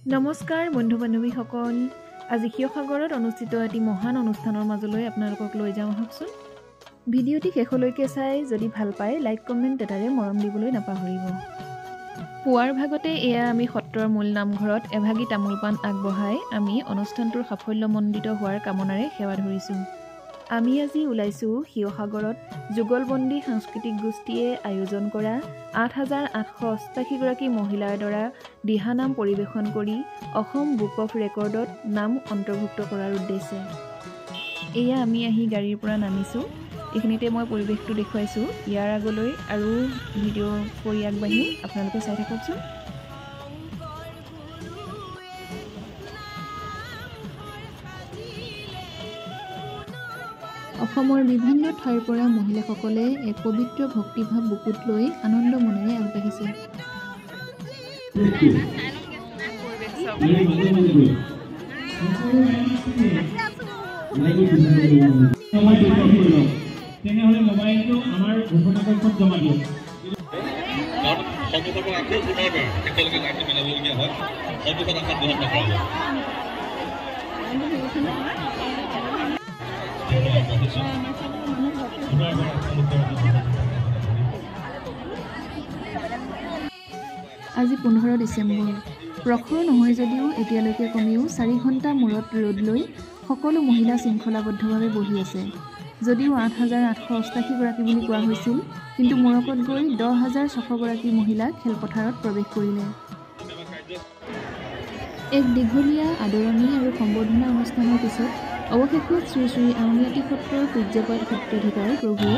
নমস্কাৰ বন্ধু বান্ধৱীসকল, আজি শিৱসাগৰত অনুষ্ঠিত এটি মহান অনুষ্ঠানৰ মাজলৈ আপোনালোকক লৈ যাওঁ আহকচোন। ভিডিঅ'টি শেষলৈকে চাই যদি ভাল পায় লাইক কমেণ্ট এটাৰে মৰম দিবলৈ নাপাহৰিব। পুৱাৰ ভাগতে এয়া আমি সত্ৰৰ মূল নামঘৰত এভাগি তামোল পাণ আগবঢ়াই আমি অনুষ্ঠানটোৰ সাফল্যমণ্ডিত হোৱাৰ কামনাৰে সেৱা ধৰিছোঁ। আমি আজি ওলাইছোঁ শিৱসাগৰত যুগলবন্দী সাংস্কৃতিক গোষ্ঠীয়ে আয়োজন কৰা ৮,৮৮৮গৰাকী মহিলাৰ দ্বাৰা দিহানাম পৰিৱেশন কৰি অসম বুক অফ ৰেকৰ্ডত নাম অন্তৰ্ভুক্ত কৰাৰ উদ্দেশ্যে এয়া আমি আহি গাড়ীৰ পৰা নামিছোঁ। এইখিনিতে মই পৰিৱেশটো দেখুৱাইছোঁ। ইয়াৰ আগলৈ আৰু ভিডিঅ' কৰি আগবাঢ়িম, আপোনালোকে চাই থাককচোন। অসমৰ বিভিন্ন ঠাইৰ পৰা মহিলাসকলে এক পবিত্ৰ ভক্তিভাৱ বুকুত লৈ আনন্দ মনেৰে আগবাঢ়িছে। তেনেহ'লে মোবাইলটো আমাৰ ঘোষণা কক্ষত জমা দিয়ক। আজি 15 ডিচেম্বৰ। প্ৰখৰ নহয় যদিও এতিয়ালৈকে কমেও 4 ঘণ্টা মূৰত ৰ'দ লৈ সকলো মহিলা শৃংখলাবদ্ধভাৱে বহি আছে। যদিও ৮,৮৮৮গৰাকী বুলি কোৱা হৈছিল, কিন্তু মূৰকত গৈ 10,600গৰাকী মহিলা খেলপথাৰত প্ৰৱেশ কৰিলে। এক দীঘলীয়া আদৰণি আৰু সম্বৰ্ধনা অনুষ্ঠানৰ পিছত অৱশেষত শ্ৰী শ্ৰী আউনীআটী সত্ৰৰ পূজ্যপাত সত্ৰাধিকাৰ প্ৰভুৱে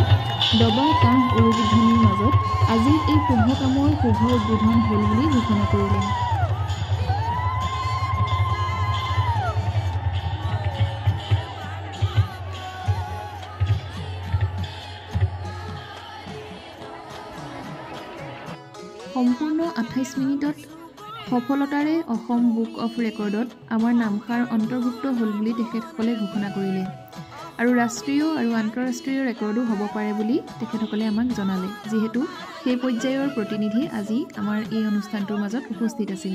দবা কাঁহ উৰুবিধ্বনিৰ মাজত আজি এই শুভ কামৰ শুভ উদ্বোধন হ'ল বুলি ঘোষণা কৰিলে। সম্পূৰ্ণ 28 মিনিটত সফলতাৰে অসম বুক অফ ৰেকৰ্ডত আমাৰ নামষাৰ অন্তৰ্ভুক্ত হ'ল বুলি তেখেতসকলে ঘোষণা কৰিলে আৰু ৰাষ্ট্ৰীয় আৰু আন্তঃৰাষ্ট্ৰীয় ৰেকৰ্ডো হ'ব পাৰে বুলি তেখেতসকলে আমাক জনালে, যিহেতু সেই পৰ্যায়ৰ প্ৰতিনিধি আজি আমাৰ এই অনুষ্ঠানটোৰ মাজত উপস্থিত আছিল।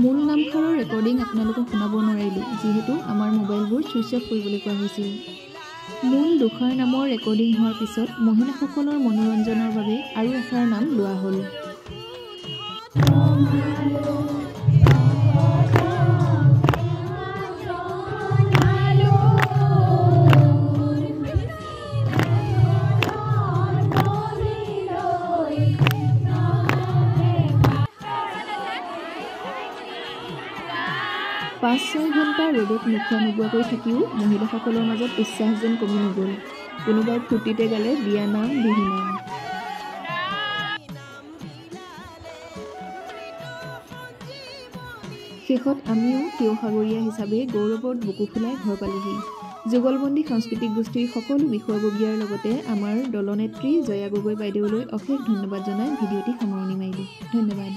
মূল নামষাৰৰ ৰেকৰ্ডিং আপোনালোকক শুনাব নোৱাৰিলোঁ, যিহেতু আমাৰ মোবাইলবোৰ ছুইচ অফ কৰিবলৈ কোৱা হৈছিল। মূল দুষাৰ নামৰ ৰেকৰ্ডিং হোৱাৰ পিছত মহিলাসকলৰ মনোৰঞ্জনৰ বাবে আৰু এষাৰ নাম লোৱা হ'ল। পাঁচ 6 ঘণ্টা ৰ'দত নোখোৱা নোবোৱাকৈ থাকিও মহিলাসকলৰ মাজত উৎসাহ যেন কমি নগ'ল। কোনোবাই ফূৰ্তিতে গালে বিয়ানাম বিহুনাম। শেষত আমিও শিৱসাগৰীয়া হিচাপে গৌৰৱত বুকু ফুলাই ঘৰ পালোহি। যুগলবন্দী সাংস্কৃতিক গোষ্ঠীৰ সকলো বিষয়ববীয়াৰ লগতে আমাৰ দলনেত্ৰী জয়া গগৈ বাইদেউলৈ অশেষ ধন্যবাদ জনাই ভিডিঅ'টি সামৰণি মাৰিলোঁ। ধন্যবাদ।